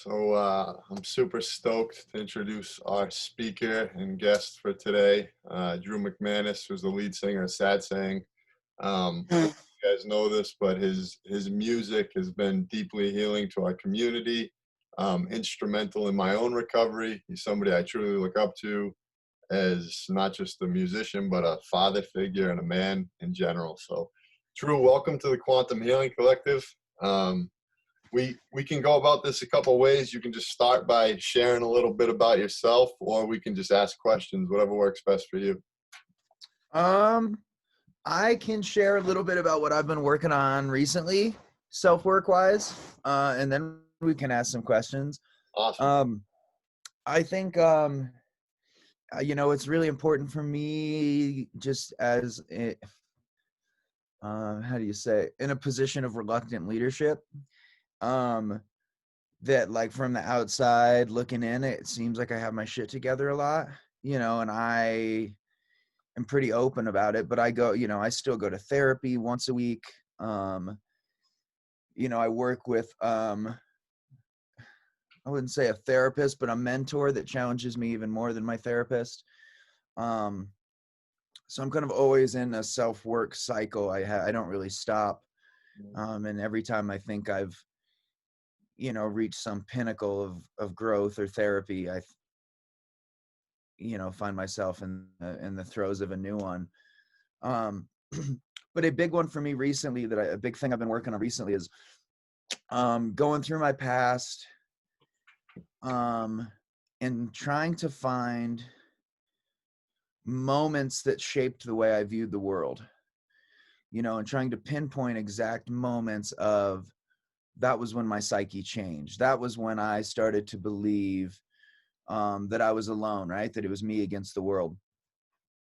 I'm super stoked to introduce our speaker and guest for today, Drew McManus, who's the lead singer of Satsang. You guys know this, but his music has been deeply healing to our community, instrumental in my own recovery. He's somebody I truly look up to as not just a musician, but a father figure and a man in general. So, Drew, welcome to the Quantum Healing Collective. We can go about this a couple ways. You can just start by sharing a little bit about yourself, or we can just ask questions, whatever works best for you. I can share a little bit about what I've been working on recently, self-work wise, and then we can ask some questions. Awesome. I think, it's really important for me just as, how do you say, in a position of reluctant leadership. That like from the outside looking in, it seems like I have my shit together a lot, and I am pretty open about it, but I still go to therapy once a week. I work with, I wouldn't say a therapist, but a mentor that challenges me even more than my therapist. So I'm kind of always in a self-work cycle. I don't really stop. And every time I think I've reach some pinnacle of growth or therapy, I find myself in the throes of a new one. But a big one for me recently, a big thing I've been working on recently is going through my past and trying to find moments that shaped the way I viewed the world, and trying to pinpoint exact moments of that was when my psyche changed. That was when I started to believe that I was alone, right? That it was me against the world.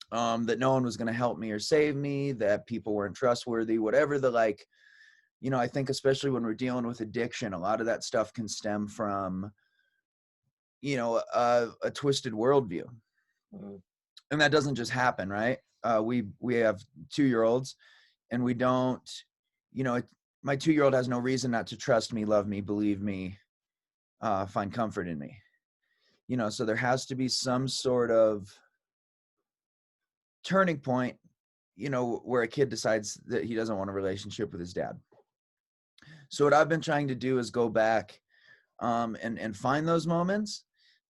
That no one was going to help me or save me, that people weren't trustworthy, whatever I think especially when we're dealing with addiction, a lot of that stuff can stem from, a twisted worldview. And that doesn't just happen, right? We have 2-year-olds and we don't, my 2-year-old has no reason not to trust me, love me, believe me, find comfort in me. So there has to be some sort of turning point, where a kid decides that he doesn't want a relationship with his dad. So what I've been trying to do is go back and find those moments.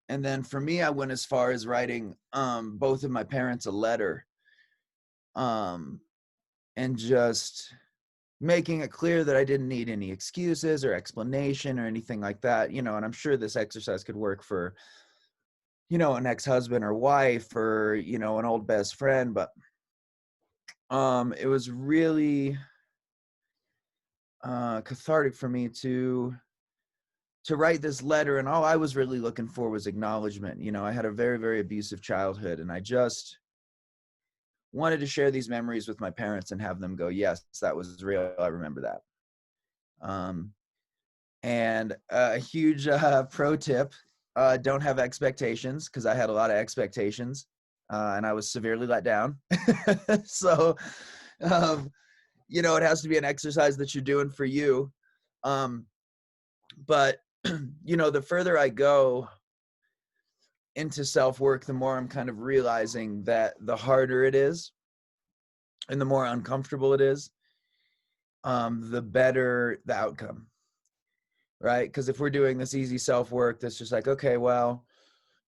And then for me, I went as far as writing both of my parents a letter and just making it clear that I didn't need any excuses or explanation or anything like that, and I'm sure this exercise could work for, an ex-husband or wife or, an old best friend, but it was really cathartic for me to write this letter, and all I was really looking for was acknowledgement. I had a very, very abusive childhood, and I just wanted to share these memories with my parents and have them go, yes, that was real. I remember that. And a huge pro tip, don't have expectations, because I had a lot of expectations and I was severely let down. So, it has to be an exercise that you're doing for you. But, the further I go into self-work, the more I'm kind of realizing that the harder it is and the more uncomfortable it is, the better the outcome, right? Because if we're doing this easy self-work that's just like, okay, well,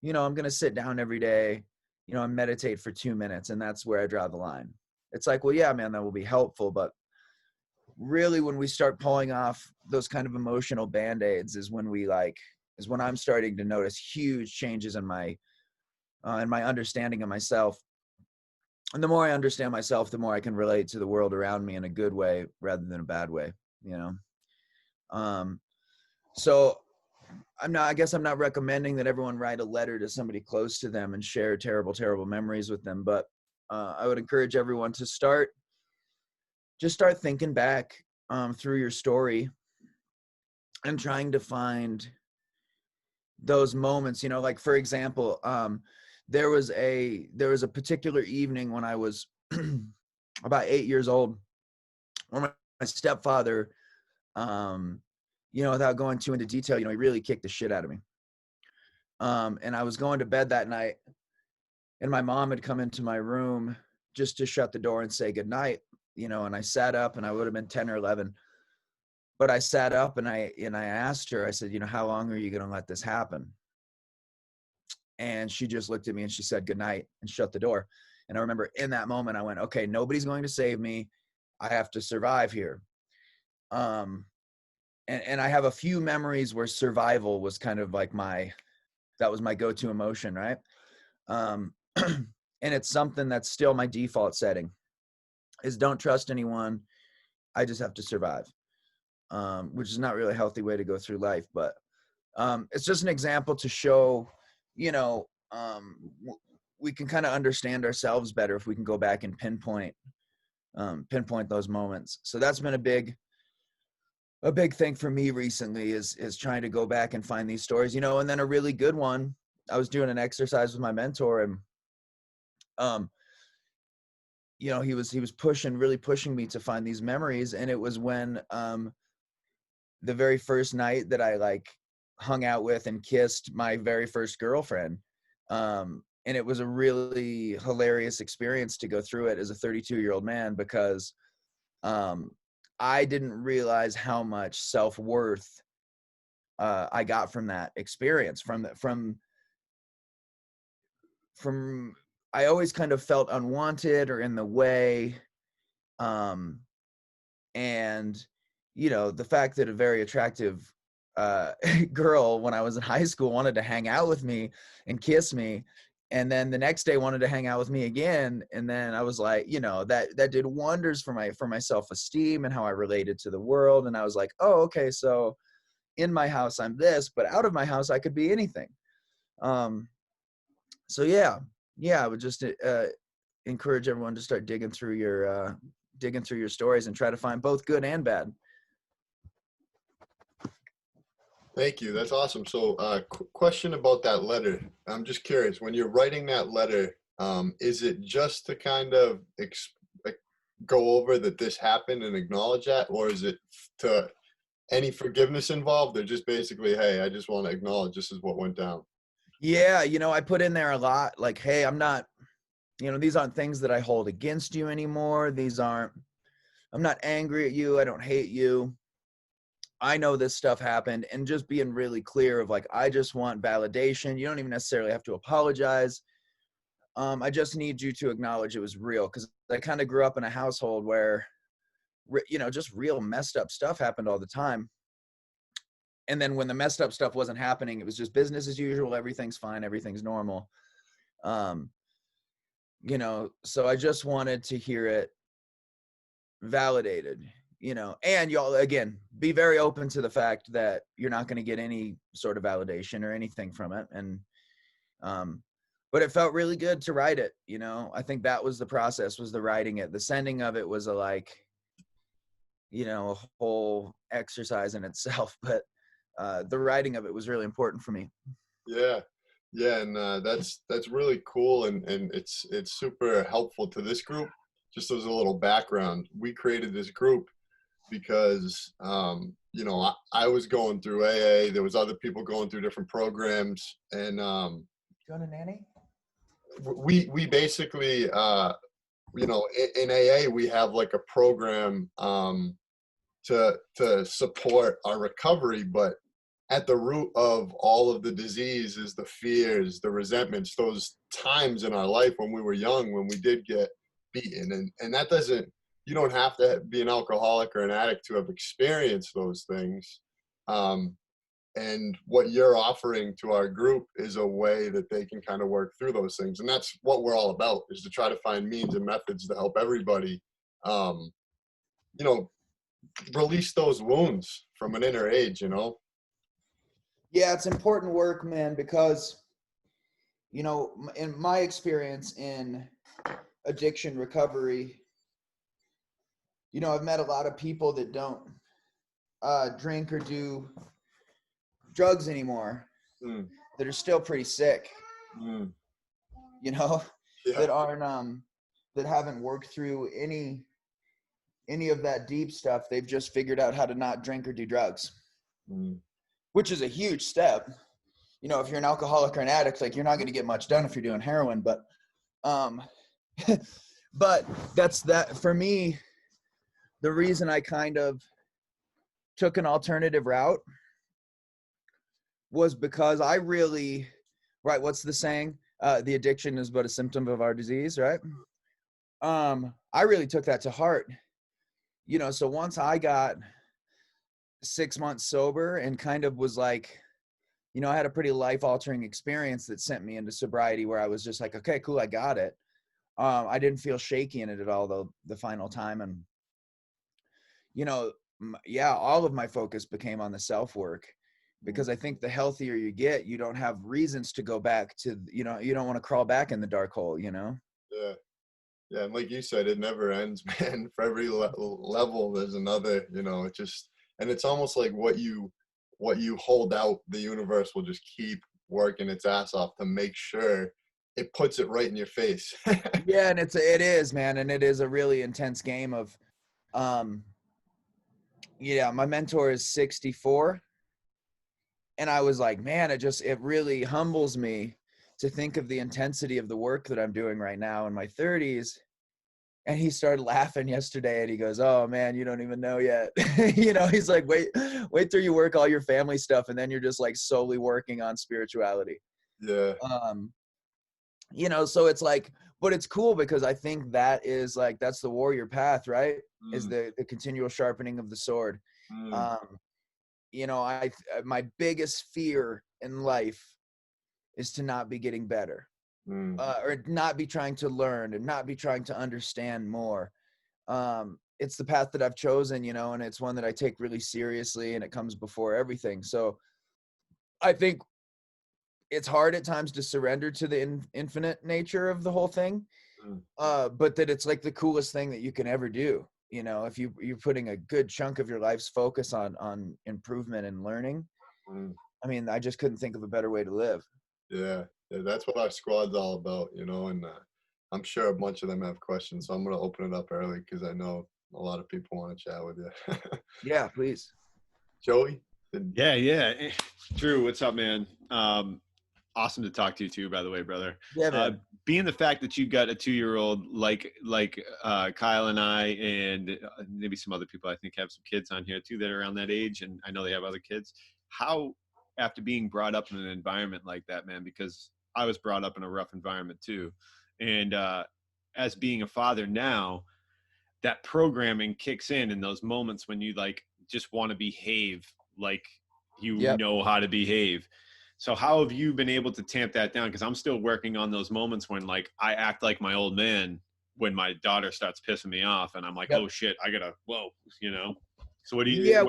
I'm going to sit down every day, and meditate for 2 minutes, and that's where I draw the line. It's like, well, yeah, man, that will be helpful, but really when we start pulling off those kind of emotional band-aids is when I'm starting to notice huge changes in my understanding of myself. And the more I understand myself, the more I can relate to the world around me in a good way rather than a bad way, So I guess I'm not recommending that everyone write a letter to somebody close to them and share terrible, terrible memories with them. But I would encourage everyone to start thinking back through your story and trying to find those moments, like for example, there was a particular evening when I was about 8 years old, where my stepfather without going too into detail, he really kicked the shit out of me. And I was going to bed that night, and my mom had come into my room just to shut the door and say goodnight, and I sat up, and I would have been 10 or 11. But I sat up and I asked her, I said, how long are you going to let this happen? And she just looked at me and she said goodnight and shut the door. And I remember in that moment, I went, okay, nobody's going to save me. I have to survive here. And I have a few memories where survival was kind of like that was my go-to emotion, right? And it's something that's still my default setting, is don't trust anyone. I just have to survive, which is not really a healthy way to go through life. But it's just an example to show, we can kind of understand ourselves better if we can go back and pinpoint those moments. So that's been a big thing for me recently, is trying to go back and find these stories, and then a really good one. I was doing an exercise with my mentor, and he was really pushing me to find these memories. And it was when the very first night that I hung out with and kissed my very first girlfriend. And it was a really hilarious experience to go through it as a 32-year-old man, because I didn't realize how much self-worth I got from that experience. From I always kind of felt unwanted or in the way. And the fact that a very attractive girl when I was in high school wanted to hang out with me and kiss me, and then the next day wanted to hang out with me again, and then I was like, that did wonders for my self-esteem and how I related to the world. And I was like, oh, okay, so in my house I'm this, but out of my house I could be anything. So yeah, I would just encourage everyone to start digging through your stories and try to find both good and bad. Thank you. That's awesome. So, question about that letter. I'm just curious, when you're writing that letter, is it just to kind of go over that this happened and acknowledge that, or is it to any forgiveness involved, or just basically, hey, I just want to acknowledge this is what went down? Yeah, I put in there a lot, like, hey, I'm not, these aren't things that I hold against you anymore. I'm not angry at you. I don't hate you. I know this stuff happened, and just being really clear of I just want validation. You don't even necessarily have to apologize. I just need you to acknowledge it was real, because I kind of grew up in a household where, just real messed up stuff happened all the time. And then when the messed up stuff wasn't happening, it was just business as usual. Everything's fine. Everything's normal. So I just wanted to hear it validated. And y'all, again, be very open to the fact that you're not going to get any sort of validation or anything from it. And, but it felt really good to write it. I think that was the process, was the writing it. The sending of it was a whole exercise in itself, but the writing of it was really important for me. Yeah. And that's really cool. And it's super helpful to this group. Just as a little background, we created this group because, I was going through AA. There was other people going through different programs. And Going to nanny? we basically, in AA, we have a program to support our recovery. But at the root of all of the disease is the fears, the resentments, those times in our life when we were young, when we did get beaten. And that doesn't, you don't have to be an alcoholic or an addict to have experienced those things. And what you're offering to our group is a way that they can kind of work through those things. And that's what we're all about, is to try to find means and methods to help everybody, release those wounds from an inner age, Yeah, it's important work, man, because, in my experience in addiction recovery, I've met a lot of people that don't drink or do drugs anymore, that are still pretty sick, Yeah. that aren't, that haven't worked through any of that deep stuff. They've just figured out how to not drink or do drugs. Mm. which is a huge step. You know, if you're an alcoholic or an addict, like, you're not going to get much done if you're doing heroin, but but that's that for me. The reason I kind of took an alternative route was because I really, right, what's the saying? The addiction is but a symptom of our disease, right? I really took that to heart. You know, so once I got 6 months sober and kind of was like, you know, I had a pretty life-altering experience that sent me into sobriety, where I was just like, okay, cool, I got it. I didn't feel shaky in it at all, though, the final time. And, you know, yeah, all of my focus became on the self-work, because I think the healthier you get, you don't have reasons to go back to, you know, you don't want to crawl back in the dark hole, you know? Yeah. Yeah. And like you said, it never ends, man. For every level, there's another, you know, it just, and it's almost like what you hold out, the universe will just keep working its ass off to make sure it puts it right in your face. Yeah, and it is, man, and it is a really intense game of, yeah, my mentor is 64, and I was like, man, it really humbles me to think of the intensity of the work that I'm doing right now in my 30s. And he started laughing yesterday, and he goes, oh man, you don't even know yet. You know, he's like, wait till you work all your family stuff, and then you're just like solely working on spirituality. Yeah. You know, so it's like, but it's cool, because I think that is like, that's the warrior path, right? Is the continual sharpening of the sword. You know, my biggest fear in life is to not be getting better, or not be trying to learn and not be trying to understand more. It's the path that I've chosen, you know, and it's one that I take really seriously, and it comes before everything. So I think it's hard at times to surrender to the infinite nature of the whole thing, but that it's like the coolest thing that you can ever do. You know, if you're putting a good chunk of your life's focus on improvement and learning. I mean, I just couldn't think of a better way to live. Yeah. Yeah. That's what our squad's all about, you know, and I'm sure a bunch of them have questions. So I'm going to open it up early, because I know a lot of people want to chat with you. Yeah, please. Joey? Yeah. Drew, what's up, man? Awesome to talk to you too, by the way, brother. Yeah, man. Being the fact that you got a 2-year-old like Kyle and I, and maybe some other people I think have some kids on here too that are around that age, and I know they have other kids. How, after being brought up in an environment like that, man, because I was brought up in a rough environment too, and as being a father now, that programming kicks in those moments when you like just want to behave like you know how to behave. So how have you been able to tamp that down? Because I'm still working on those moments when like I act like my old man when my daughter starts pissing me off, and I'm like, oh shit, I gotta, whoa, you know. So what do you? Yeah,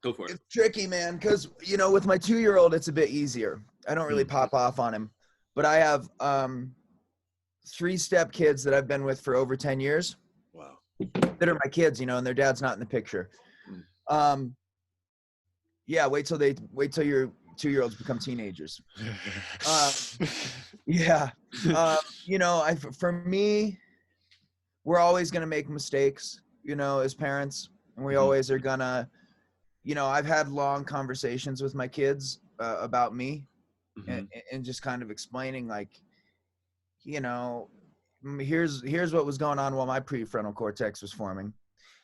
go for it. It's tricky, man, because, you know, with my 2-year-old, it's a bit easier. I don't really pop off on him, but I have 3 step kids that I've been with for over 10 years. Wow. That are my kids, you know, and their dad's not in the picture. Yeah, wait till your 2-year-olds become teenagers. You know, for me, we're always gonna make mistakes, you know, as parents, and we always are gonna, you know, I've had long conversations with my kids about me, and just kind of explaining, like, you know, here's what was going on while my prefrontal cortex was forming.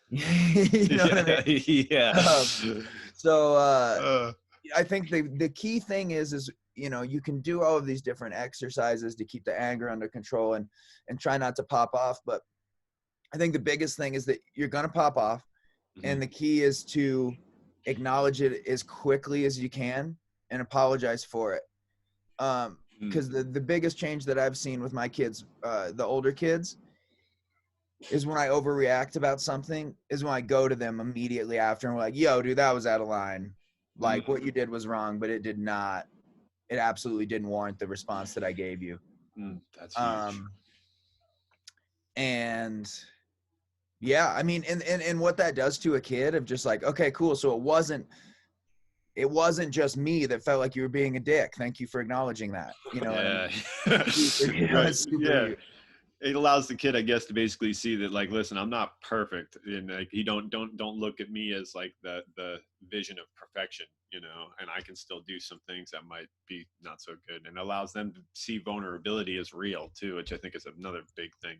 You know what I mean? Yeah. So I think the key thing is, you know, you can do all of these different exercises to keep the anger under control and try not to pop off. But I think the biggest thing is that you're going to pop off. And the key is to acknowledge it as quickly as you can and apologize for it. Because the biggest change that I've seen with my kids, the older kids, is when I overreact about something, is when I go to them immediately after and we're like, yo, dude, that was out of line. Like, what you did was wrong, but it absolutely didn't warrant the response that I gave you. That's huge. And yeah, I mean, and what that does to a kid of just like, okay, cool. So it wasn't just me that felt like you were being a dick. Thank you for acknowledging that. You know what I mean? Right. It's super weird. it allows the kid, I guess, to basically see that, like, listen, I'm not perfect, and like, you don't look at me as like the vision of perfection, you know, and I can still do some things that might be not so good, and allows them to see vulnerability as real too, which I think is another big thing.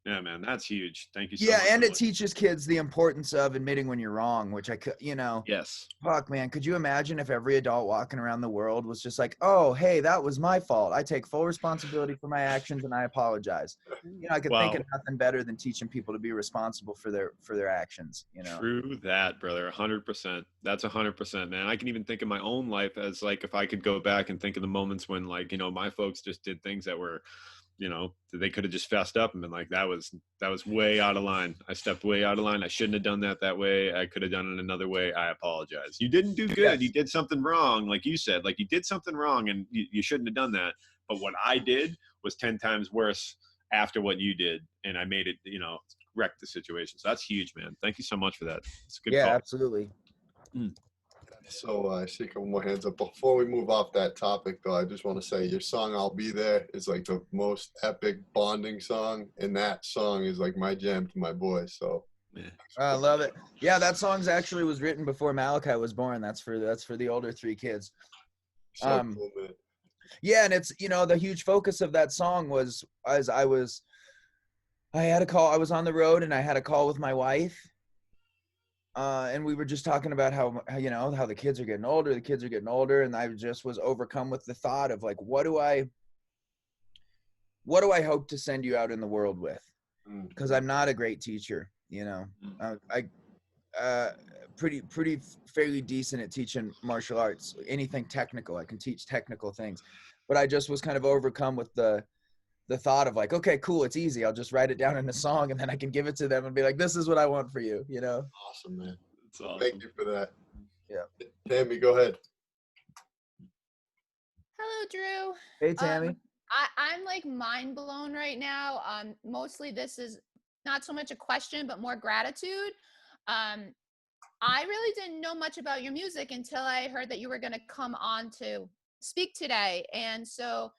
Yeah, man, that's huge. Thank you so Yeah, much. and for it teaches kids the importance of admitting when you're wrong, which Yes. fuck, man, could you imagine if every adult walking around the world was just like, oh, hey, that was my fault. I take full responsibility for my actions and I apologize. I could think of Wow. nothing better than teaching people to be responsible for their actions, True that, brother. 100%. That's 100%, man. I can even think of my own life as like, if I could go back and think of the moments when, like, my folks just did things that were, they could have just fessed up and been like, that was way out of line. I stepped way out of line. I shouldn't have done that way. I could have done it another way. I apologize. You didn't do good. Yes. You did something wrong. Like you said, like, you did something wrong and you shouldn't have done that. But what I did was 10 times worse after what you did. And I made it, wreck the situation. So that's huge, man. Thank you so much for that. It's a good Yeah, call. absolutely. So I see a couple more hands up. Before we move off that topic, though, I just want to say your song "I'll Be There" is like the most epic bonding song, and that song is like my jam to my boys. So Yeah. I love it. Yeah, that song's actually was written before Malachi was born. That's for the older 3 kids. so cool, man. Yeah, and it's the huge focus of that song was as I had a call. I was on the road and I had a call with my wife. And we were just talking about how the kids are getting older, and I just was overcome with the thought of like, what do I hope to send you out in the world with? Because I'm not a great teacher, I pretty fairly decent at teaching martial arts, anything technical. I can teach technical things, but I just was kind of overcome with the thought of like, okay, cool, it's easy. I'll just write it down in a song and then I can give it to them and be like, this is what I want for you, Awesome, man. That's awesome. Thank you for that. Yeah. Tammy, go ahead. Hello, Drew. Hey, Tammy. I'm like mind blown right now. Mostly this is not so much a question, but more gratitude. I really didn't know much about your music until I heard that you were going to come on to speak today. And so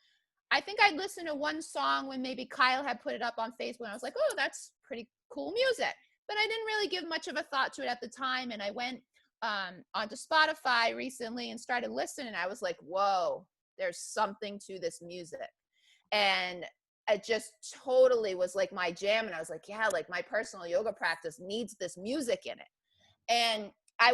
I think I listened to one song when maybe Kyle had put it up on Facebook. And I was like, oh, that's pretty cool music. But I didn't really give much of a thought to it at the time. And I went onto Spotify recently and started listening. And I was like, whoa, there's something to this music. And it just totally was like my jam. And I was like, yeah, like my personal yoga practice needs this music in it. And I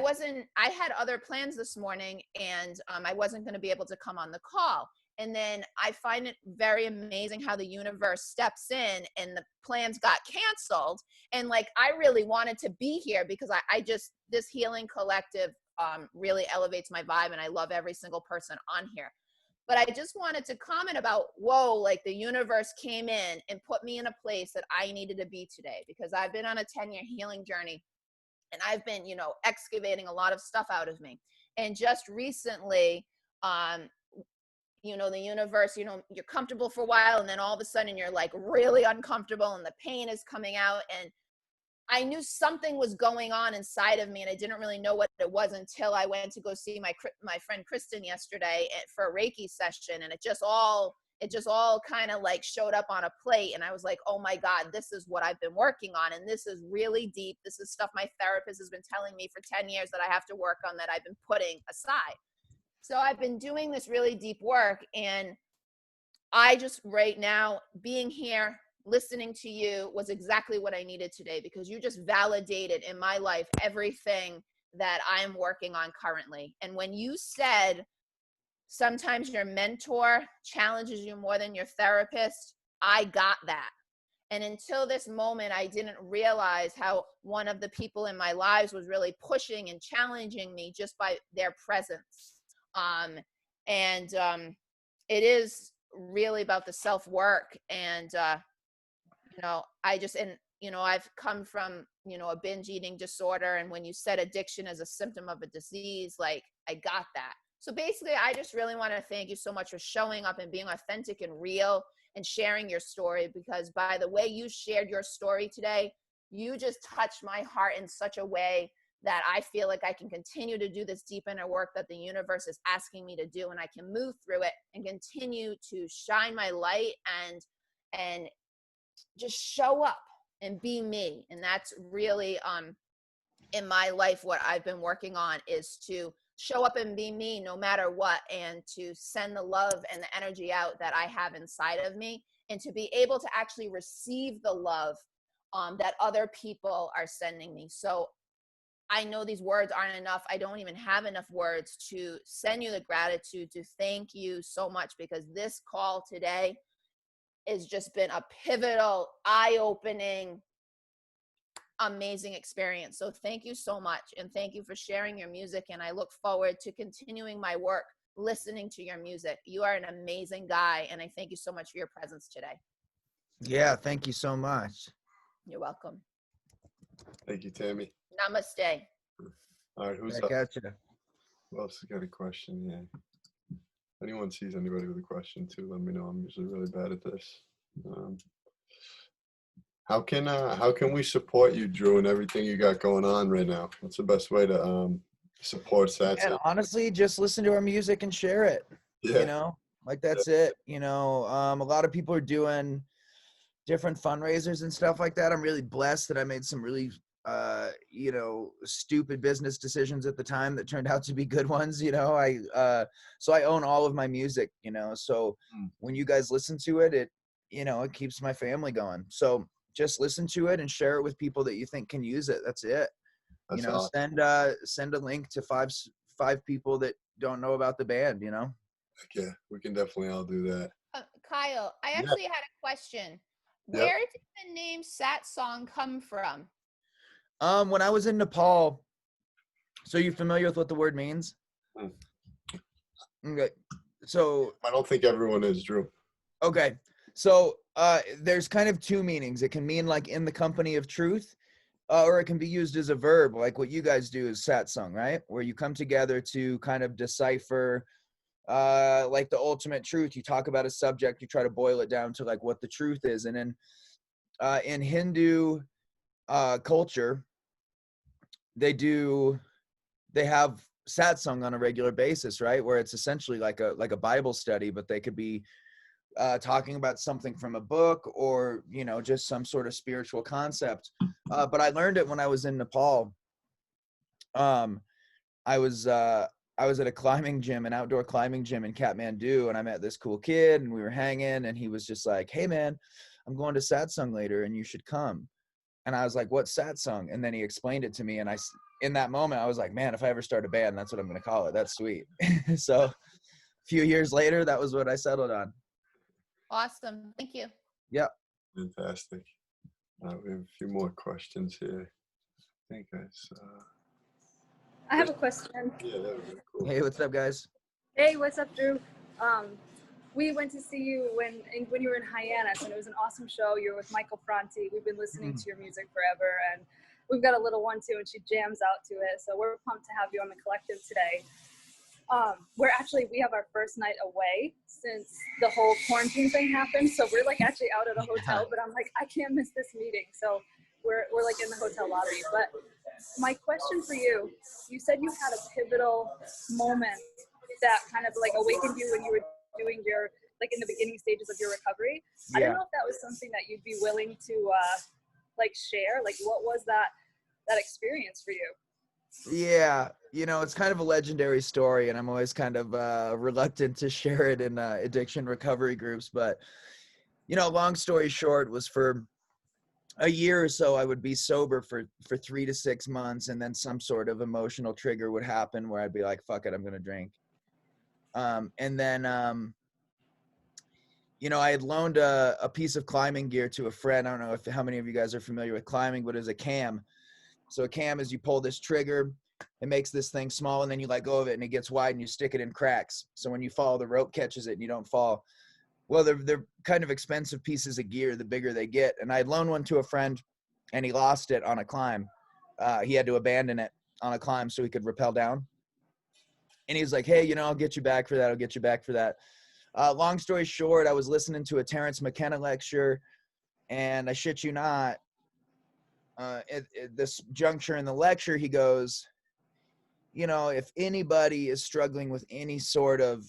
had other plans this morning, and I wasn't going to be able to come on the call. And then I find it very amazing how the universe steps in and the plans got canceled. And like, I really wanted to be here because I just, this healing collective really elevates my vibe. And I love every single person on here. But I just wanted to comment about, whoa, like the universe came in and put me in a place that I needed to be today, because I've been on a 10-year healing journey and I've been, excavating a lot of stuff out of me. And just recently, the universe, you're comfortable for a while and then all of a sudden you're like really uncomfortable and the pain is coming out. And I knew something was going on inside of me and I didn't really know what it was until I went to go see my friend Kristen yesterday for a Reiki session. And it just all kind of like showed up on a plate. And I was like, oh my God, this is what I've been working on. And this is really deep. This is stuff my therapist has been telling me for 10 years that I have to work on, that I've been putting aside. So I've been doing this really deep work, and I just right now being here, listening to you was exactly what I needed today, because you just validated in my life everything that I'm working on currently. And when you said sometimes your mentor challenges you more than your therapist, I got that. And until this moment, I didn't realize how one of the people in my lives was really pushing and challenging me just by their presence. It is really about the self-work. And, I've come from, a binge eating disorder. And when you said addiction is a symptom of a disease, like I got that. So basically, I just really want to thank you so much for showing up and being authentic and real and sharing your story, because by the way you shared your story today, you just touched my heart in such a way that I feel like I can continue to do this deep inner work that the universe is asking me to do, and I can move through it and continue to shine my light and just show up and be me. And that's really in my life what I've been working on, is to show up and be me no matter what, and to send the love and the energy out that I have inside of me, and to be able to actually receive the love that other people are sending me. So I know these words aren't enough. I don't even have enough words to send you the gratitude, to thank you so much, because this call today has just been a pivotal, eye-opening, amazing experience. So thank you so much. And thank you for sharing your music. And I look forward to continuing my work, listening to your music. You are an amazing guy. And I thank you so much for your presence today. Yeah, thank you so much. You're welcome. Thank you, Tammy. Namaste. All right, who's I up? gotcha. Who else has got a question? Yeah. If anyone sees anybody with a question too, let me know. I'm usually really bad at this. How can we support you, Drew, and everything you got going on right now? What's the best way to support Satsang? And honestly, just listen to our music and share it. Yeah. You know, like that's it. You know, a lot of people are doing different fundraisers and stuff like that. I'm really blessed that I made some really you know, stupid business decisions at the time that turned out to be good ones. You know, so I own all of my music, you know, so when you guys listen to it, it, you know, it keeps my family going. So just listen to it and share it with people that you think can use it. That's it. That's You know, awesome. send a link to five people that don't know about the band, you know? Yeah, we can definitely all do that. Kyle, I Yeah. actually had a question. Yep. Where did the name Satsang come from? When I was in Nepal, so you familiar with what the word means? Okay. So I don't think everyone is, Drew. okay. So there's kind of two meanings. It can mean like in the company of truth, or it can be used as a verb, like what you guys do is satsang, right? Where you come together to kind of decipher like the ultimate truth. You talk about a subject, you try to boil it down to like what the truth is. And in Hindu culture, they have satsang on a regular basis, right? Where it's essentially like a Bible study, but they could be talking about something from a book, or, you know, just some sort of spiritual concept. But I learned it when I was in Nepal. I was at a climbing gym, an outdoor climbing gym in Kathmandu, and I met this cool kid, and we were hanging, and he was just like, "Hey man, I'm going to satsang later and you should come." And I was like, "What's satsang?" And then he explained it to me, and in that moment I was like, man, if I ever start a band, that's what I'm going to call it. That's sweet. So a few years later, that was what I settled on. Awesome. Thank you. Yep. Fantastic. We have a few more questions here. I think I have a question. yeah, that would be cool. Hey, what's up, guys? Hey, what's up, Drew? We went to see you when you were in Hyannis, and it was an awesome show. You were with Michael Franti. We've been listening to your music forever, and we've got a little one too, and she jams out to it. So we're pumped to have you on the collective today. We have our first night away since the whole quarantine thing happened. So we're like actually out at a hotel, but I'm like, I can't miss this meeting. So we're like in the hotel lobby. But my question for you, you said you had a pivotal moment that kind of like awakened you when you were doing your, like in the beginning stages of your recovery. Yeah. I don't know if that was something that you'd be willing to like share. Like what was that experience for you? Yeah, you know, it's kind of a legendary story, and I'm always kind of reluctant to share it in addiction recovery groups. But, you know, long story short, was for a year or so, I would be sober for 3 to 6 months, and then some sort of emotional trigger would happen where I'd be like, fuck it, I'm going to drink. And then, you know, I had loaned a piece of climbing gear to a friend. I don't know how many of you guys are familiar with climbing, but it was a cam. So a cam is you pull this trigger, it makes this thing small, and then you let go of it and it gets wide and you stick it in cracks. So when you fall, the rope catches it and you don't fall. Well, they're kind of expensive pieces of gear the bigger they get. And I'd loaned one to a friend and he lost it on a climb. He had to abandon it on a climb so he could rappel down. And he was like, hey, you know, I'll get you back for that. I'll get you back for that. Long story short, I was listening to a Terrence McKenna lecture, and I shit you not, at this juncture in the lecture, he goes, you know, if anybody is struggling with any sort of,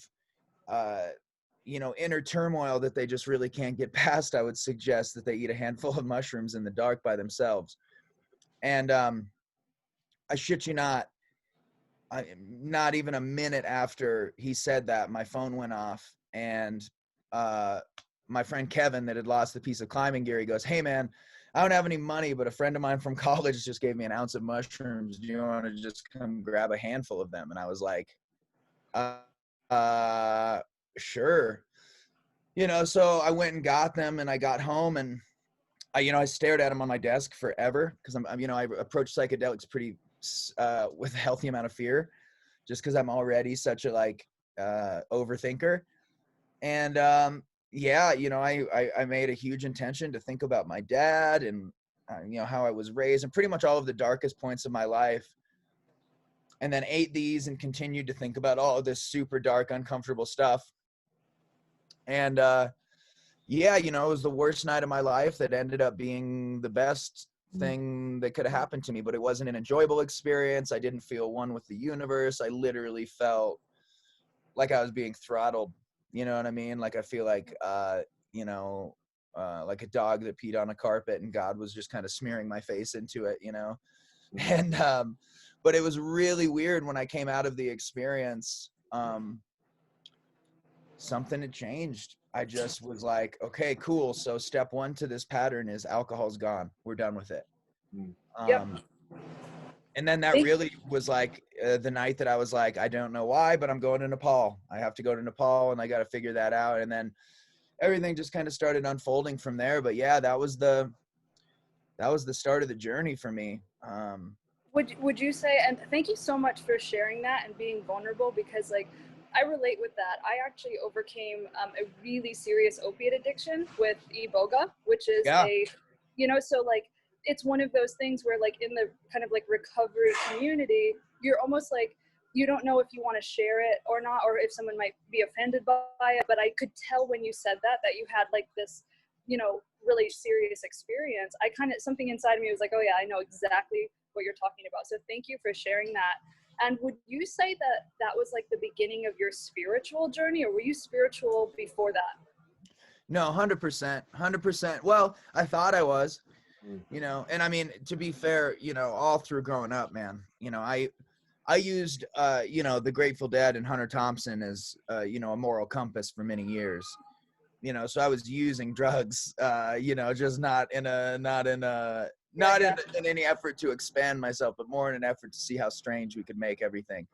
inner turmoil that they just really can't get past, I would suggest that they eat a handful of mushrooms in the dark by themselves. And I shit you not, not even a minute after he said that, my phone went off, and my friend Kevin that had lost the piece of climbing gear, he goes, "Hey man, I don't have any money, but a friend of mine from college just gave me an ounce of mushrooms. Do you want to just come grab a handful of them?" And I was like, sure. So I went and got them, and I got home, and I stared at them on my desk forever, because I approach psychedelics pretty with a healthy amount of fear, just because I'm already such a overthinker. And I made a huge intention to think about my dad and how I was raised, and pretty much all of the darkest points of my life, and then ate these and continued to think about all of this super dark, uncomfortable stuff. And it was the worst night of my life that ended up being the best thing that could have happened to me, but it wasn't an enjoyable experience. I didn't feel one with the universe. I literally felt like I was being throttled. You know what I mean? Like I feel like, like a dog that peed on a carpet and God was just kind of smearing my face into it, And, but it was really weird when I came out of the experience. Something had changed. I just was like, okay, cool. So step one to this pattern is alcohol's gone. We're done with it. Yep. And then that really was like the night that I was like, I don't know why, but I'm going to Nepal. I have to go to Nepal, and I got to figure that out. And then everything just kind of started unfolding from there. But yeah, that was the start of the journey for me. Would you say, and thank you so much for sharing that and being vulnerable, because I relate with that. I actually overcame a really serious opiate addiction with iboga, which is it's one of those things where in the kind of recovery community, you're almost you don't know if you want to share it or not, or if someone might be offended by it. But I could tell when you said that you had this, really serious experience. Something inside of me was like, oh yeah, I know exactly what you're talking about. So thank you for sharing that. And would you say that was the beginning of your spiritual journey, or were you spiritual before that? No, 100%. Well, I thought I was, and I mean, to be fair, all through growing up, man, I used, the Grateful Dead and Hunter Thompson as, a moral compass for many years, so I was using drugs, just not in any effort to expand myself, but more in an effort to see how strange we could make everything.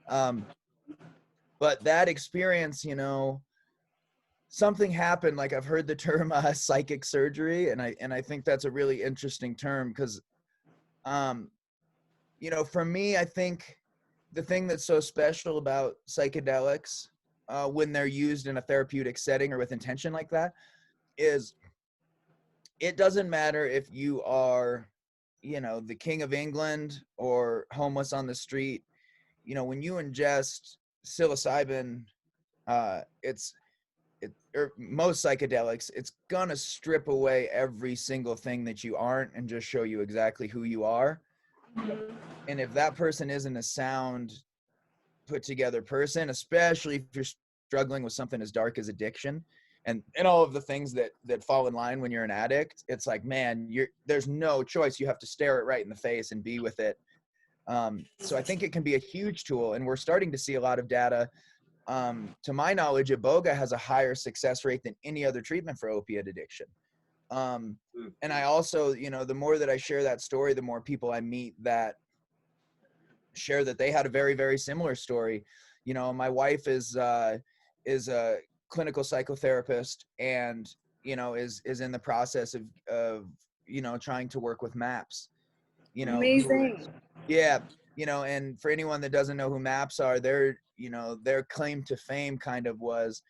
But that experience, something happened. Like I've heard the term psychic surgery, and I think that's a really interesting term because, for me, I think the thing that's so special about psychedelics when they're used in a therapeutic setting or with intention like that is it doesn't matter if you are, the King of England or homeless on the street. When you ingest psilocybin, or most psychedelics, it's gonna strip away every single thing that you aren't and just show you exactly who you are. And if that person isn't a sound, put together person, especially if you're struggling with something as dark as addiction and all of the things that fall in line when you're an addict, it's like, man, there's no choice. You have to stare it right in the face and be with it. So I think it can be a huge tool, and we're starting to see a lot of data. To my knowledge, iboga has a higher success rate than any other treatment for opiate addiction. And I also, the more that I share that story, the more people I meet that share that they had a very, very similar story. My wife is a clinical psychotherapist, and is in the process of trying to work with MAPS. Amazing. And for anyone that doesn't know who MAPS are, their claim to fame kind of was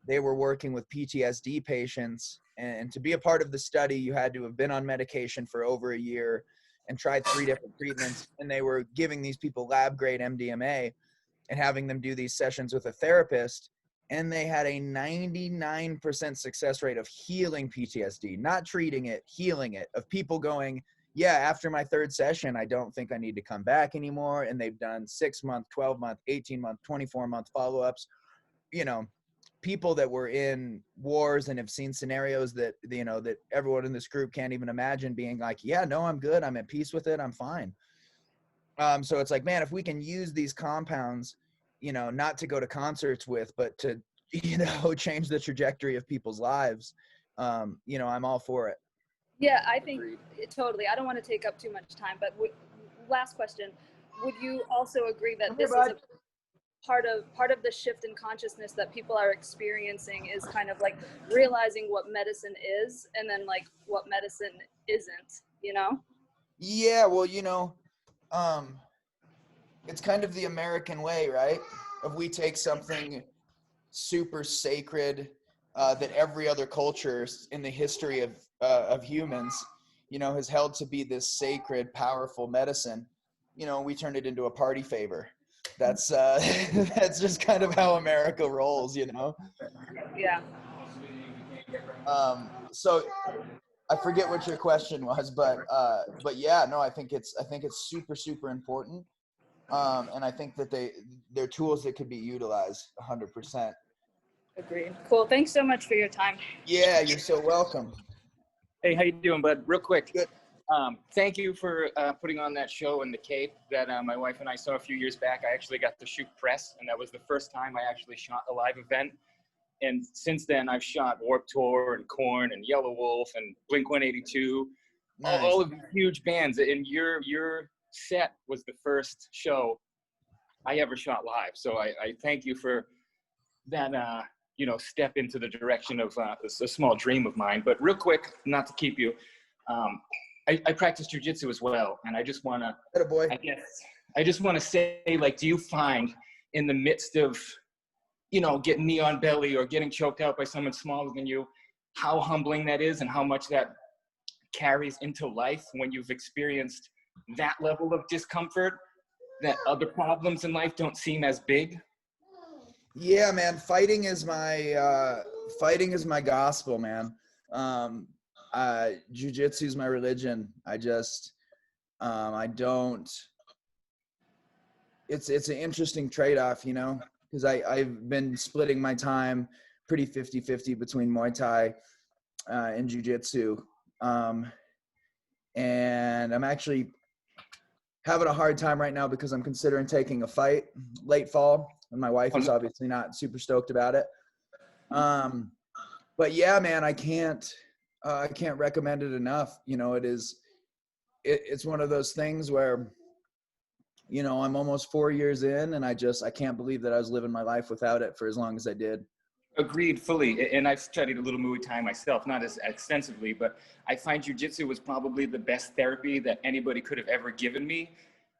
they were working with PTSD patients, and to be a part of the study, you had to have been on medication for over a year and tried 3 different treatments, and they were giving these people lab grade MDMA and having them do these sessions with a therapist, and they had a 99% success rate of healing PTSD, not treating it, healing it, of people going, yeah, after my 3rd session, I don't think I need to come back anymore. And they've done 6-month, 12-month, 18-month, 24-month follow-ups, people that were in wars and have seen scenarios that, you know, that everyone in this group can't even imagine, being like, yeah, no, I'm good, I'm at peace with it, I'm fine. So it's like, man, if we can use these compounds, you know, not to go to concerts with, but to, you know, change the trajectory of people's lives, you know, I'm all for it. Yeah, I think totally. I don't want to take up too much time, but last question. Would you also agree that this is a part of the shift in consciousness that people are experiencing, is kind of like realizing what medicine is and then like what medicine isn't, you know? Yeah, well, you know, it's kind of the American way, right? If we take something super sacred that every other culture in the history of humans, you know, has held to be this sacred, powerful medicine, you know, we turn it into a party favor. That's that's just kind of how America rolls, you know. Yeah. So I forget what your question was, but yeah, no, I think it's super, super important. And I think that they're tools that could be utilized 100%. Agreed. Cool. Thanks so much for your time. Yeah, you're so welcome. Hey, how you doing, bud? Real quick. Good. Thank you for putting on that show in the Cape that my wife and I saw a few years back. I actually got to shoot press, and that was the first time I actually shot a live event. And since then, I've shot Warped Tour and Korn and Yellow Wolf and Blink-182, Nice. all of these huge bands. And your set was the first show I ever shot live. So I thank you for that, you know, step into the direction of a small dream of mine. But real quick, not to keep you, I practice jujitsu as well. And I just want to, I just want to say, like, do you find in the midst of, you know, getting knee on belly or getting choked out by someone smaller than you, how humbling that is and how much that carries into life when you've experienced that level of discomfort, that other problems in life don't seem as big? Yeah, man, fighting is my gospel, man. Jiu-jitsu is my religion. I just, I don't, it's an interesting trade-off, you know, because I've been splitting my time pretty 50-50 between Muay Thai and Jiu-jitsu. And I'm actually having a hard time right now because I'm considering taking a fight late fall, and my wife is obviously not super stoked about it. But yeah, man, I can't recommend it enough. You know, it's one of those things where, you know, I'm almost 4 years in, and I can't believe that I was living my life without it for as long as I did. Agreed fully. And I've studied a little Muay Thai myself, not as extensively, but I find Jiu-Jitsu was probably the best therapy that anybody could have ever given me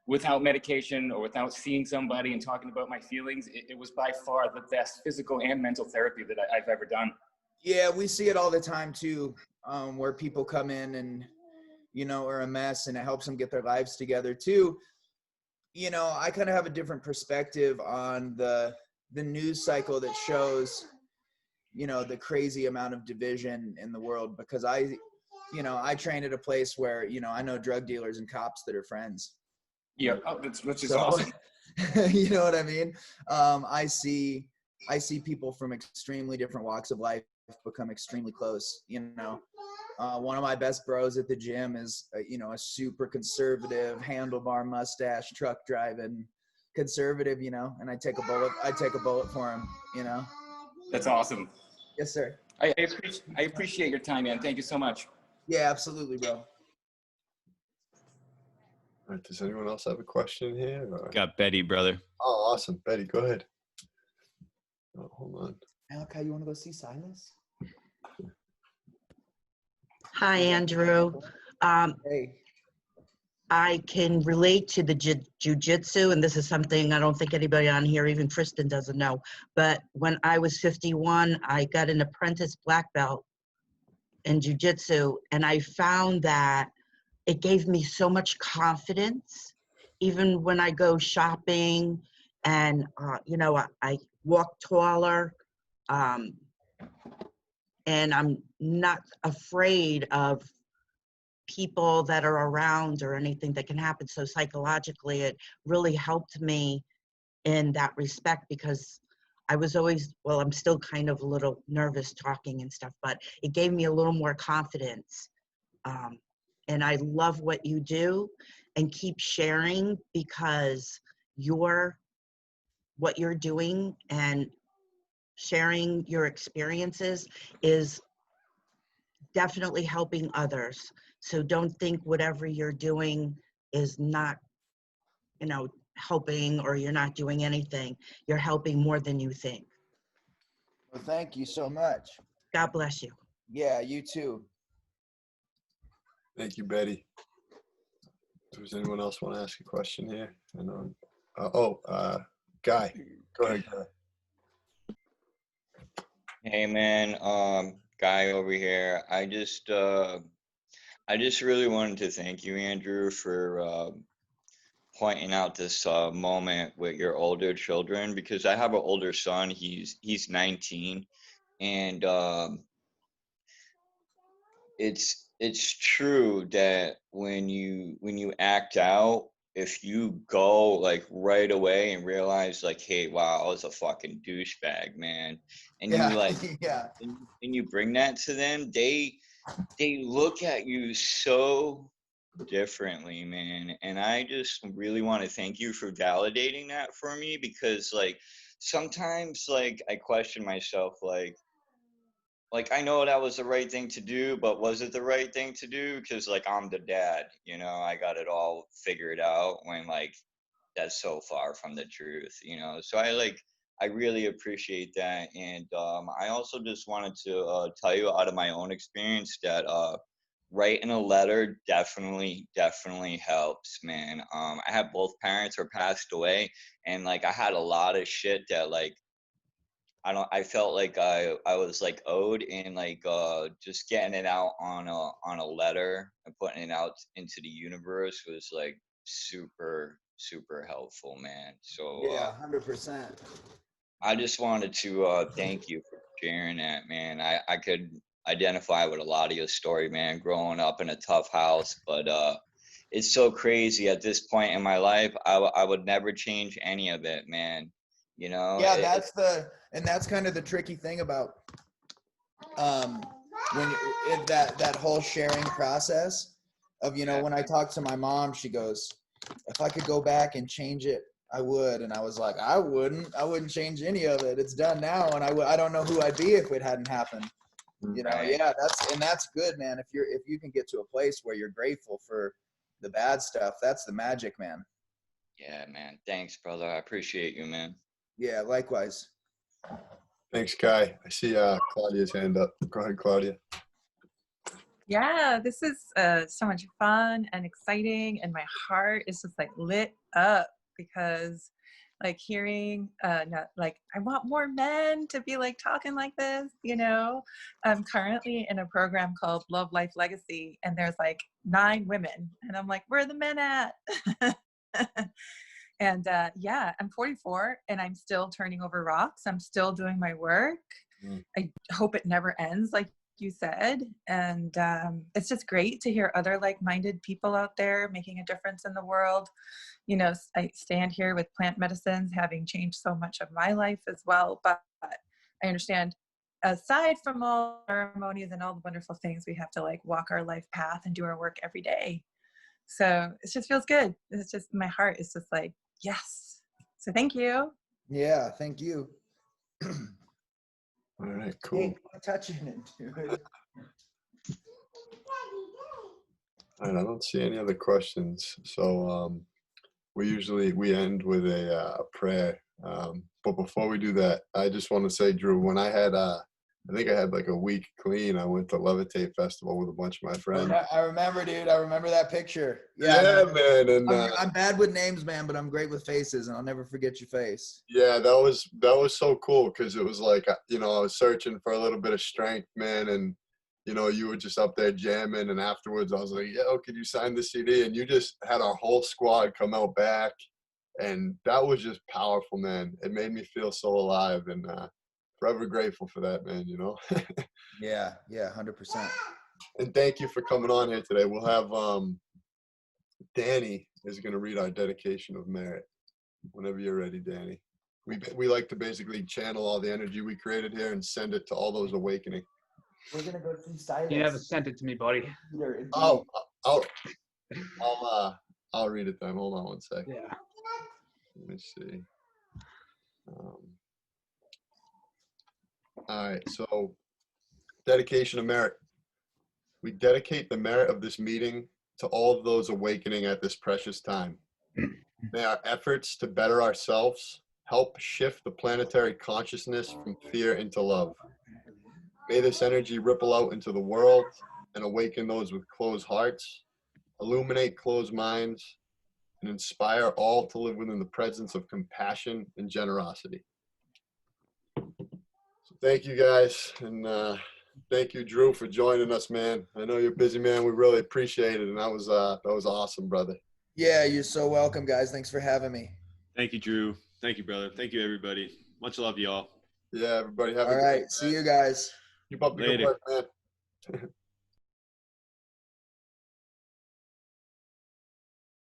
without medication or without seeing somebody and talking about my feelings. It was by far the best physical and mental therapy that I've ever done. Yeah, we see it all the time too, where people come in and, you know, are a mess, and it helps them get their lives together too. You know, I kind of have a different perspective on the news cycle that shows, you know, the crazy amount of division in the world, because I train at a place where, you know, I know drug dealers and cops that are friends. Yeah, which is awesome. You know what I mean? I see people from extremely different walks of life become extremely close. You know, one of my best bros at the gym is, you know, a super conservative, handlebar mustache, truck driving conservative, you know, and I take a bullet for him, you know. That's awesome. Yes, sir. I appreciate your time, man. Thank you so much. Yeah, absolutely, bro. All right, does anyone else have a question here? Or? Got Betty, brother. Oh, awesome. Betty, go ahead. Oh, hold on. Malachi, you want to go see Silas? Hi, Andrew. Hey. I can relate to the jujitsu, and this is something I don't think anybody on here, even Kristen, doesn't know. But when I was 51, I got an apprentice black belt in jujitsu, and I found that it gave me so much confidence, even when I go shopping, and you know, I walk taller, and I'm not afraid of people that are around or anything that can happen. So psychologically, it really helped me in that respect, because I was always, well, I'm still kind of a little nervous talking and stuff, but it gave me a little more confidence. And I love what you do, and keep sharing, because what you're doing and sharing your experiences is definitely helping others. So don't think whatever you're doing is not, helping, or you're not doing anything. You're helping more than you think. Well, thank you so much. God bless you. Yeah, you too. Thank you, Betty. Does anyone else want to ask a question here? And Guy, go ahead, Guy. Hey man, Guy over here. I just really wanted to thank you, Andrew, for pointing out this moment with your older children, because I have an older son. He's 19, and it's true that when you act out, if you go like right away and realize like, hey, wow, I was a fucking douchebag, man, and Yeah, you like yeah. and you bring that to them, they look at you so differently, man. And I just really want to thank you for validating that for me, because like sometimes like I question myself, like I know that was the right thing to do, but was it the right thing to do? Because like I'm the dad, I got it all figured out, when like that's so far from the truth, So I really appreciate that. And I also just wanted to tell you out of my own experience that writing a letter definitely helps, man. I have both parents who passed away, and like I had a lot of shit that like I felt like I was like owed, and like just getting it out on a letter and putting it out into the universe was like super helpful, man. So Yeah, 100%. I just wanted to thank you for sharing that, man. I could identify with a lot of your story, man, growing up in a tough house, but it's so crazy at this point in my life. I would never change any of it, man. Yeah, that's kind of the tricky thing about that whole sharing process of, when I talk to my mom, she goes, if I could go back and change it, I would. And I was like, I wouldn't change any of it. It's done now. And I don't know who I'd be if it hadn't happened. Right. Yeah, that's good, man. If you can get to a place where you're grateful for the bad stuff, that's the magic, man. Yeah, man. Thanks, brother. I appreciate you, man. Yeah, likewise. Thanks, Guy. I see Claudia's hand up. Go ahead, Claudia. Yeah, this is so much fun and exciting, and my heart is just like lit up, because like hearing like I want more men to be like talking like this. I'm currently in a program called Love Life Legacy, and there's like 9 women, and I'm like, where are the men at? And yeah, I'm 44 and I'm still turning over rocks. I'm still doing my work. I hope it never ends, like you said. And it's just great to hear other like-minded people out there making a difference in the world. I stand here with plant medicines having changed so much of my life as well. But I understand, aside from all ceremonies and all the wonderful things, we have to like walk our life path and do our work every day. So it just feels good. It's just, my heart is just like, yes. So thank you. Yeah, thank you. All right, cool. Hey, touching it, dude. All right, I don't see any other questions. So we end with a prayer. But before we do that, I just want to say, Drew, when I had I think I had like a week clean, I went to Levitate Festival with a bunch of my friends. I remember, dude. I remember that picture. Yeah, man. And I'm bad with names, man, but I'm great with faces, and I'll never forget your face. yeah, that was so cool, because it was like, I was searching for a little bit of strength, man, and you were just up there jamming, and afterwards I was like, yo, could you sign the CD? And you just had our whole squad come out back, and that was just powerful, man. It made me feel so alive, and forever grateful for that, man. Yeah, 100%. And thank you for coming on here today. We'll have Danny is going to read our dedication of merit whenever you're ready, Danny. we like to basically channel all the energy we created here and send it to all those awakening. We're gonna go see silence. You never sent it to me, buddy. Oh, I'll read it then. Hold on one sec. Yeah. Let me see. All right, so dedication of merit. We dedicate the merit of this meeting to all of those awakening at this precious time. May our efforts to better ourselves help shift the planetary consciousness from fear into love. May this energy ripple out into the world and awaken those with closed hearts, illuminate closed minds, and inspire all to live within the presence of compassion and generosity. So thank you guys, and thank you, Drew, for joining us, man. I know you're a busy man. We really appreciate it, and that was awesome, brother. Yeah, you're so welcome, guys. Thanks for having me. Thank you, Drew. Thank you, brother. Thank you, everybody. Much love, y'all. Yeah, everybody have a All good right, night, see man. you guys. Keep up the good Later. work, man.